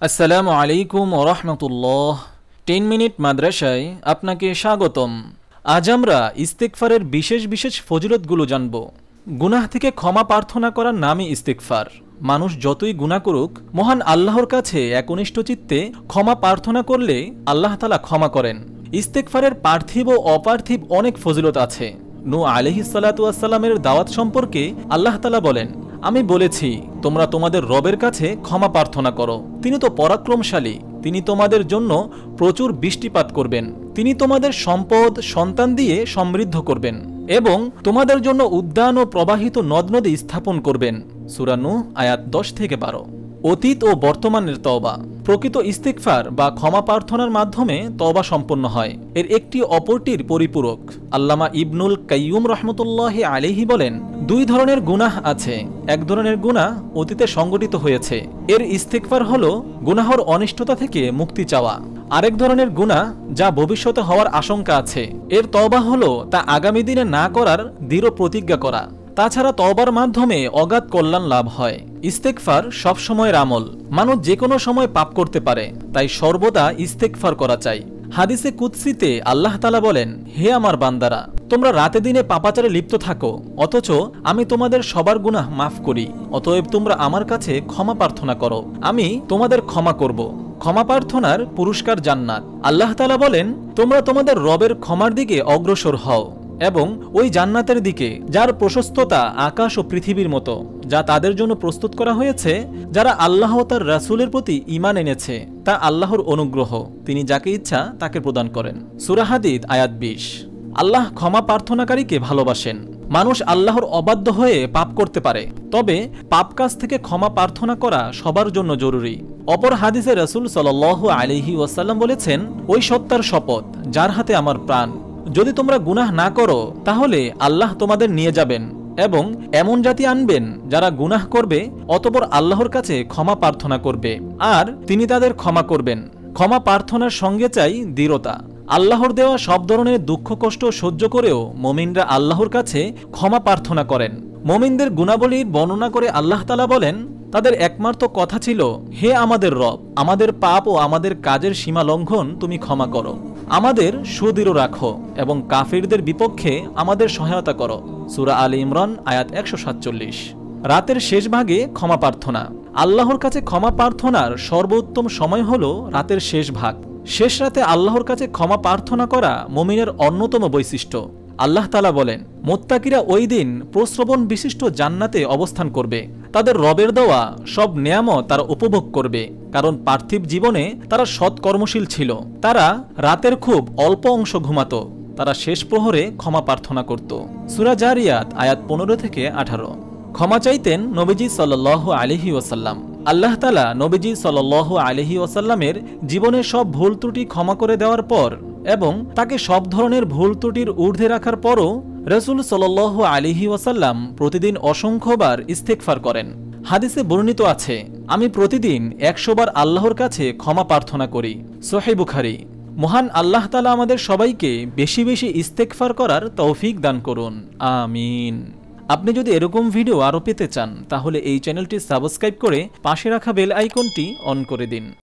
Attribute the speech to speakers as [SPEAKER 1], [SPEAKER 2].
[SPEAKER 1] আসসালামু আলাইকুম ওয়া রাহমাতুল্লাহ। 10 মিনিট মাদ্রাসায় আপনাকে স্বাগতম। আজ আমরা ইস্তিগফারের বিশেষ বিশেষ ফজিলতগুলো জানব। গুনাহ থেকে ক্ষমা প্রার্থনা করার নামই ইস্তিগফার। মানুষ যতই গুনাহ করুক, মহান আল্লাহর কাছে একনিষ্ঠ চিত্তে ক্ষমা প্রার্থনা করলে আল্লাহ তাআলা ক্ষমা করেন। ইস্তিগফারের পার্থিব ও অপার্থিব অনেক ফজিলত আছে। নূহ আলাইহিস সালাতু ওয়াস সালামের দাওয়াত সম্পর্কে আল্লাহ তাআলা বলেন, আমি বলেছি তোমরা তোমাদের রবের কাছে ক্ষমা প্রার্থনা করো, তিনি তো পরাক্রমশালী, তিনি তোমাদের জন্য প্রচুর বৃষ্টিপাত করবেন, তিনি তোমাদের সম্পদ সন্তান দিয়ে সমৃদ্ধ করবেন এবং তোমাদের জন্য উদ্যান ও প্রবাহিত নদ নদী স্থাপন করবেন। সূরা নূহ আয়াত 10 থেকে 12। অতীত ও বর্তমানের তওবা। প্রকৃত ইস্তিগফার বা ক্ষমা প্রার্থনার মাধ্যমে তওবা সম্পন্ন হয়, এর একটি অপরটির পরিপূরক। আল্লামা ইবনুল কাইয়ুম রাহমাতুল্লাহি আলাইহি বলেন, দুই ধরনের গুনাহ আছে। এক ধরনের গুনাহ অতীতে সংঘটিত হয়েছে, এর ইস্তিগফার হলো গুনাহর অনিষ্টতা থেকে মুক্তি চাওয়া। আরেক ধরনের গুনাহ যা ভবিষ্যতে হওয়ার আশঙ্কা আছে, এর তওবা হলো তা আগামী দিনে না করার দৃঢ় প্রতিজ্ঞা করা। তাছাড়া তওবার মাধ্যমে অগাধ কল্যাণ লাভ হয়। ইস্তেগফার সব সময়ের আমল। মানুষ যে কোনো সময় পাপ করতে পারে, তাই সর্বদা ইস্তেগফার করা চাই। হাদিসে কুদসিতে আল্লাহ তাআলা বলেন, হে আমার বান্দারা, তোমরা রাতে দিনে পাপাচারে লিপ্ত থাকো, অথচ আমি তোমাদের সবার গুনাহ মাফ করি। অতএব তোমরা আমার কাছে ক্ষমা প্রার্থনা করো, আমি তোমাদের ক্ষমা করব। ক্ষমা প্রার্থনার পুরস্কার জান্নাত। আল্লাহ তাআলা বলেন, তোমরা তোমাদের রবের ক্ষমার দিকে অগ্রসর হও এবং ওই জান্নাতের দিকে যার প্রশস্ততা আকাশ ও পৃথিবীর মতো, যা তাদের জন্য প্রস্তুত করা হয়েছে যারা আল্লাহ ও তার রাসূলের প্রতি ঈমান এনেছে। তা আল্লাহর অনুগ্রহ, তিনি যাকে ইচ্ছা তাকে প্রদান করেন। সূরা হাদীদ আয়াত 20। আল্লাহ ক্ষমা প্রার্থনাকারীকে ভালোবাসেন। মানুষ আল্লাহর অবাধ্য হয়ে পাপ করতে পারে, তবে পাপ কাজ থেকে ক্ষমা প্রার্থনা করা সবার জন্য জরুরি। অপর হাদিসে রাসূল সাল্লাল্লাহু আলাইহি ওয়াসাল্লাম বলেছেন, ওই সত্তার শপথ যার হাতে আমার প্রাণ, যদি তোমরা গুনাহ না করো তাহলে আল্লাহ তোমাদের নিয়ে যাবেন এবং এমন জাতি আনবেন যারা গুনাহ করবে, অতঃপর আল্লাহর কাছে ক্ষমা প্রার্থনা করবে আর তিনি তাদের ক্ষমা করবেন। ক্ষমা প্রার্থনার সঙ্গে চাই দৃঢ়তা। আল্লাহর দেওয়া সব ধরনের দুঃখ কষ্ট সহ্য করেও মুমিনরা আল্লাহর কাছে ক্ষমা প্রার্থনা করেন। মুমিনদের গুণাবলীর বর্ণনা করে আল্লাহ তাআলা বলেন, তাদের একমাত্র কথা ছিল, হে আমাদের রব, আমাদের পাপ ও আমাদের কাজের সীমা লঙ্ঘন তুমি ক্ষমা করো, আমাদের সুদৃঢ় রাখো এবং কাফিরদের বিপক্ষে আমাদের সহায়তা করো। সূরা আলে ইমরান আয়াত 147। রাতের শেষ ভাগে ক্ষমা প্রার্থনা। আল্লাহর কাছে ক্ষমা প্রার্থনার সর্বোত্তম সময় হলো রাতের শেষ ভাগ। শেষ রাতে আল্লাহর কাছে ক্ষমা প্রার্থনা করা মুমিনের অন্যতম বৈশিষ্ট্য। আল্লাহ তাআলা বলেন, মুত্তাকিরা ওই দিন প্রশ্রবণ বিশিষ্ট জান্নাতে অবস্থান করবে, তাদের রবের দেওয়া সব নেয়ামত তারা উপভোগ করবে, কারণ পার্থিব জীবনে তারা সৎকর্মশীল ছিল। তারা রাতের খুব অল্প অংশ ঘুমাতো, তারা শেষ প্রহরে ক্ষমা প্রার্থনা করত। সূরা জারিয়াত আয়াত 15 থেকে 18। ক্ষমা চাইতেন নবীজি সাল্লাল্লাহু আলাইহি ওয়াসাল্লাম। আল্লাহ তাআলা নবীজি সাল্লাল্লাহু আলাইহি ওয়াসাল্লামের জীবনের সব ভুল ত্রুটি ক্ষমা করে দেওয়ার পর এবং তাকে সব ধরনের ভুল ত্রুটির ঊর্ধ্বে রাখার পরও রাসূল সাল্লাল্লাহু আলাইহি ওয়াসাল্লাম প্রতিদিন অসংখ্যবার ইস্তেগফার করেন। হাদিসে বর্ণিত আছে, আমি প্রতিদিন 100 বার আল্লাহর কাছে ক্ষমা প্রার্থনা করি। সহিহ বুখারী। মহান আল্লাহ তাআলা আমাদের সবাইকে বেশি বেশি ইস্তেগফার করার তৌফিক দান করুন, আমিন। আপনি যদি এরকম ভিডিও আরও পেতে চান তাহলে এই চ্যানেলটি সাবস্ক্রাইব করে পাশে রাখা বেল আইকনটি অন করে দিন।